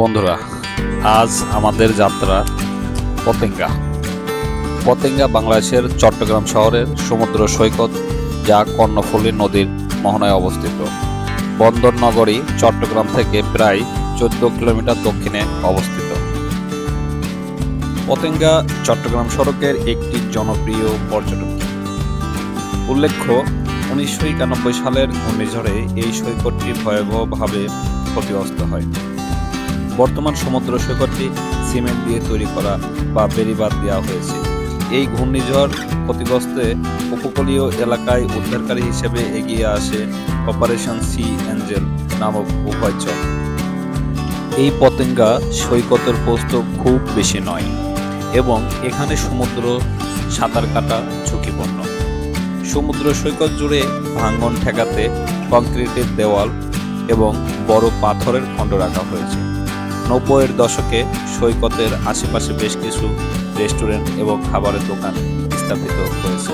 বন্ধুরা, আজ আমাদের যাত্রা পতেঙ্গা। পতেঙ্গা বাংলাদেশের চট্টগ্রাম শহরের সমুদ্র সৈকত, যা কর্ণফুলী নদীর মোহনায় অবস্থিত। বন্দর নগরী চট্টগ্রাম থেকে প্রায় 14 কিলোমিটার দক্ষিণে অবস্থিত। পতেঙ্গা চট্টগ্রাম সড়কের একটি জনপ্রিয় পর্যটন কেন্দ্র। উল্লেখ্য, 1991 সালের ঘূর্ণিঝড়ে এই সৈকতটি ভয়াবহভাবে ক্ষতিগ্রস্ত হয়। বর্তমান সমুদ্র সৈকতটি সিমেন্ট দিয়ে তৈরি করা বা বেড়িবাঁধ দেওয়া হয়েছে। এই ঘূর্ণিঝড় ক্ষতিগ্রস্তে উপকূলীয় এলাকায় উদ্ধারকারী হিসেবে এগিয়ে আসে অপারেশন সি অ্যাঞ্জেল নামক উভয়চর। এই পতেঙ্গা সৈকতের প্রস্থ খুব বেশি নয় এবং এখানে সমুদ্র সাঁতার কাটা ঝুঁকিপূর্ণ। সমুদ্র সৈকত জুড়ে ভাঙন ঠেকাতে কংক্রিটের দেওয়াল এবং বড় পাথরের খণ্ড রাখা হয়েছে। 90-এর দশকে সৈকতের আশেপাশে বেশ কিছু রেস্টুরেন্ট এবং খাবারের দোকান স্থাপিত হয়েছে।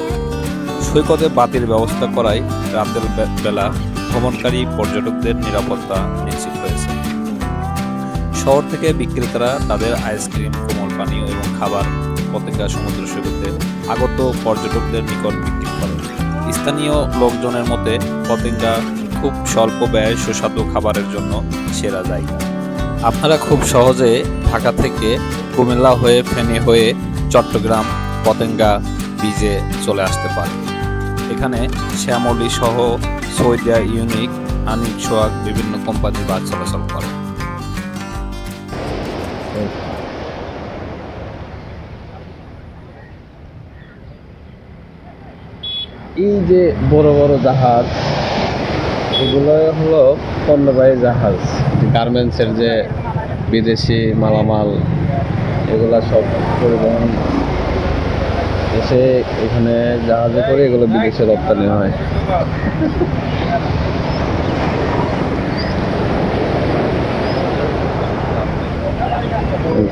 সৈকতে বাতির ব্যবস্থা করায় রাতের বেলা ভ্রমণকারী পর্যটকদের নিরাপত্তা নিশ্চিত হয়েছে। শহর থেকে বিক্রেতারা তাদের আইসক্রিম, কোমল পানীয় এবং খাবার পতেঙ্গা সমুদ্র সৈকতে আগত পর্যটকদের নিকট বিক্রি করে। স্থানীয় লোকজনের মতে পতেঙ্গা খুব স্বল্প ব্যয় সুস্বাদু খাবারের জন্য সেরা জায়গা। আপনারা খুব সহজে ঢাকা থেকে কুমিল্লা হয়ে ফেনী হয়ে চট্টগ্রাম পতেঙ্গা বিচে চলে আসতে পারেন। এখানে শ্যামলী সহ সৈদিয়া ইউনিক, আনিক সোহাগ বিভিন্ন কোম্পানির বাস চলাচল করে। এই যে বড় বড় জাহাজ, এগুলো হলো পণ্যবাহী জাহাজ। গার্মেন্টসের যে বিদেশি মালামাল, এগুলা সব পরিবহন এসে এখানে জাহাজে করে এগুলো বিদেশে রপ্তানি হয়।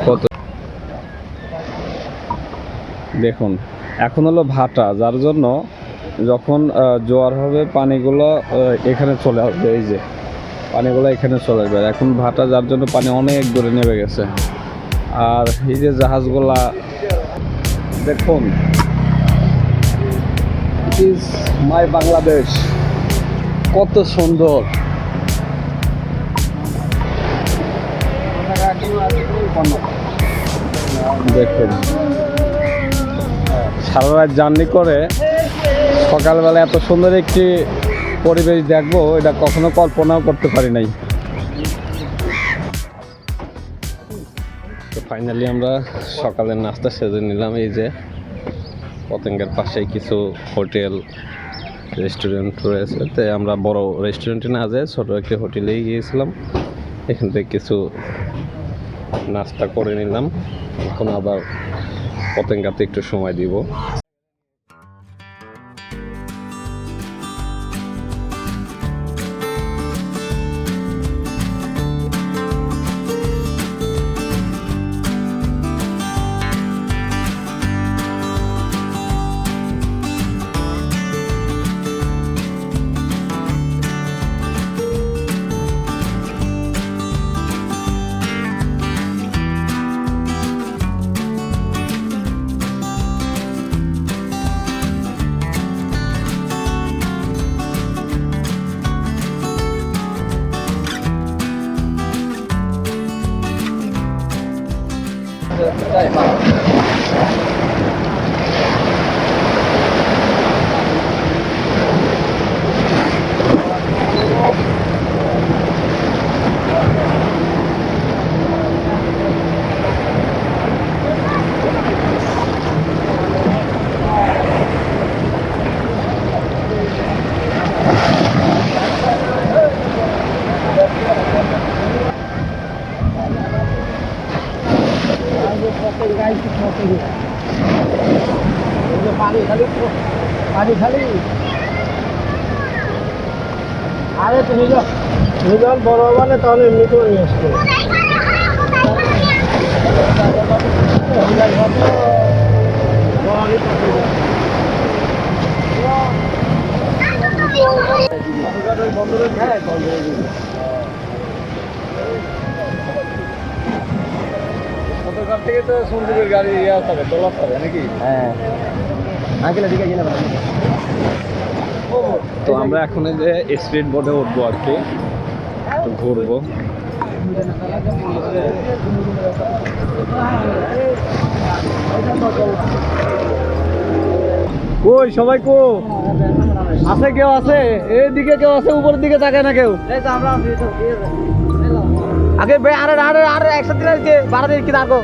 কত দেখুন, এখন হলো ভাটা, যার জন্য যখন জোয়ার হবে পানিগুলো এখানে চলে আসবে। এই যে পানিগুলো এখানে চলে আসবে। এখন ভাটা, যার জন্য পানি অনেক দূরে নেমে গেছে। আর এই যে জাহাজগুলা দেখুন, ইট ইজ মাই বাংলাদেশ, কত সুন্দর। দেখুন, সারা রাত জার্নি করে সকালবেলা এত সুন্দর একটি পরিবেশ দেখবো, এটা কখনো কল্পনাও করতে পারি নাই। তো ফাইনালি আমরা সকালের নাস্তা সেজে নিলাম। এই যে পতেঙ্গার পাশেই কিছু হোটেল রেস্টুরেন্ট রয়েছে, তাই আমরা বড় রেস্টুরেন্টে না যেয়ে ছোটো একটি হোটেলেই গিয়েছিলাম। এখান থেকে কিছু নাস্তা করে নিলাম। এখন আবার পতেঙ্গাতে একটু সময় দিব। পানি খালি আরে তুমি যখন বড় মানে তাহলে এমনি করে নিয়ে আসতো। বন্ধ করে থেকে তো সন্দীপের গাড়ি ইয়া থাকে দোলা থাকে নাকি? হ্যাঁ আঙ্কেল এদিকে গেলে তো আমরা এখন এই যে স্পিড বোর্ডে উঠবো আর কি, একটু ঘুরবো। কই সবাই কো আছে? কেউ আছে? এইদিকে কেউ আছে? উপরের দিকে তাকায় না কেউ? আগে আরে আরে আরে একসাথে আছে বাড়া দিয়ে কি থাকো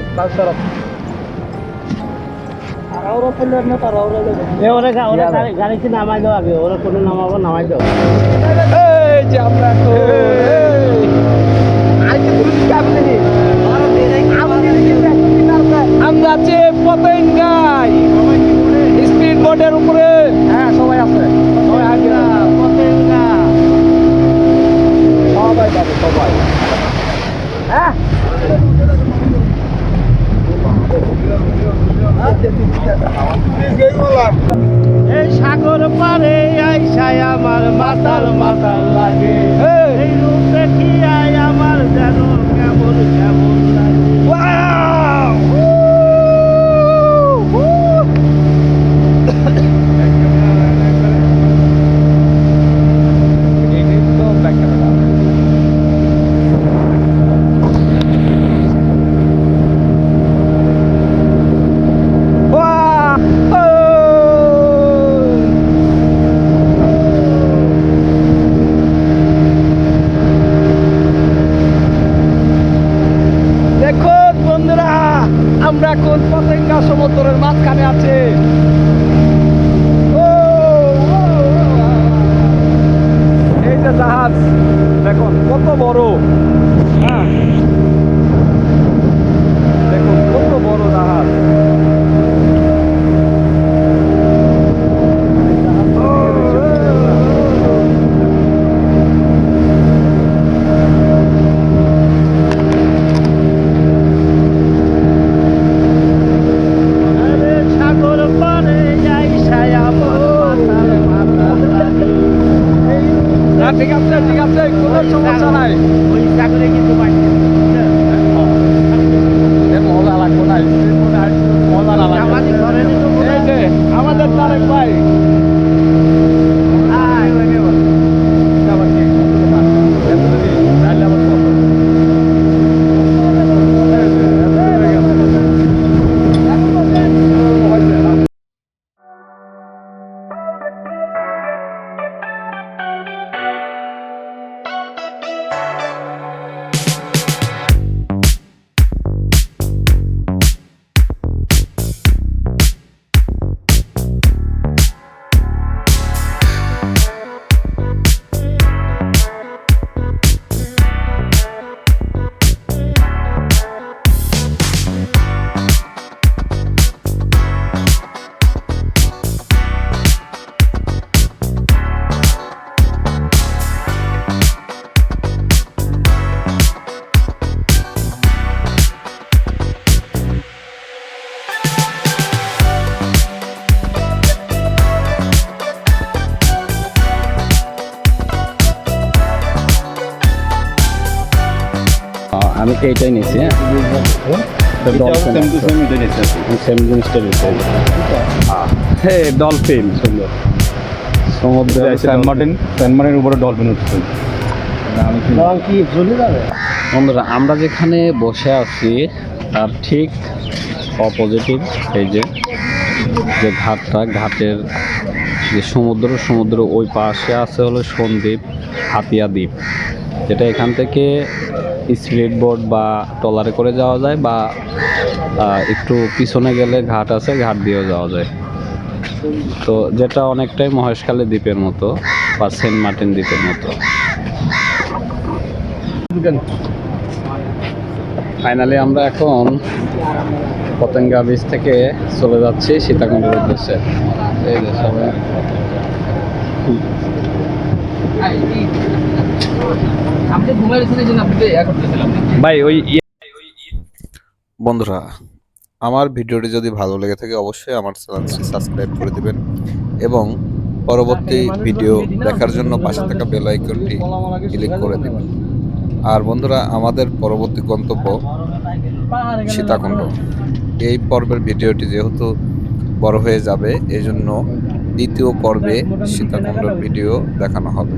গাড়িতে নামাই দাও আগে, ওরা কোনো নামাবো নামাই দাও। এই যে আমরা আমরা আছি পতেঙ্গায় স্পিড বোর্ডের উপরে। হ্যাঁ সবাই আছে, সবাই আগে পতেঙ্গা সবাই যাবে সবাই। হ্যাঁ এই সাগর পারে আইসায় আমার মাতাল মাতাল লাগে, এই রূপ দেখিয়াই আমার যেন কেমন কেমন লাগে। দেখুন বন্ধুরা, আমরা এখন পতেঙ্গা সমুদ্রের মাঝখানে আছি। এই যে জাহাজ দেখুন কত বড়, হ্যাঁ দেখুন কত বড় জাহাজ। আরে সাগর পারে আইসায় আমার মাতাল মাতাল লাগে। না ঠিক আছে ঠিক আছে, কোনো সমস্যা নাই। ওই সাগরে কিন্তু পাইছে মজা লাগবো না, মজা না লাগবে। আমাদের ঘরে নিতো এই যে আমাদের তারেক ভাই আমি এইটাই নিয়েছি। সেম জিনিসটা নিয়েছি। হ্যাঁ ডলফিন সুন্দর সমুদ্রে সেন্ট মার্টিনের উপরে ডলফিন উঠছে। কি চলে যাবে? বন্ধুরা আমরা যেখানে বসে আছি তার ঠিক অপোজিটিভ এই যে ঘাটটা, ঘাটের যে সমুদ্র ওই পাশে আছে হলো সন্দ্বীপ হাতিয়া দ্বীপ, যেটা এখান থেকে স্পিড বোট বা ট্রলারে করে যাওয়া যায়, বা একটু পিছনে গেলে ঘাট আছে, ঘাট দিয়েও যাওয়া যায়। তো যেটা অনেকটাই মহেশখালী দ্বীপের মতো বা সেন্ট মার্টিন দ্বীপের মতো। ফাইনালি আমরা এখন পতেঙ্গা বিচ থেকে চলে যাচ্ছি সীতাকুণ্ডের উদ্দেশ্যে। এই যে সবাই ভাই ওই বন্ধুরা, আমার ভিডিওটি যদি ভালো লেগে থাকে অবশ্যই আমার চ্যানেলটি সাবস্ক্রাইব করে দিবেন এবং পরবর্তী ভিডিও দেখার জন্য পাশে থাকা বেল আইকনটি ক্লিক করে দিবেন। আর বন্ধুরা, আমাদের পরবর্তী গন্তব্য সীতাকুণ্ড। এই পর্বের ভিডিওটি যেহেতু বড় হয়ে যাবে, এজন্য দ্বিতীয় পর্বে সীতাকুণ্ডের ভিডিও দেখানো হবে।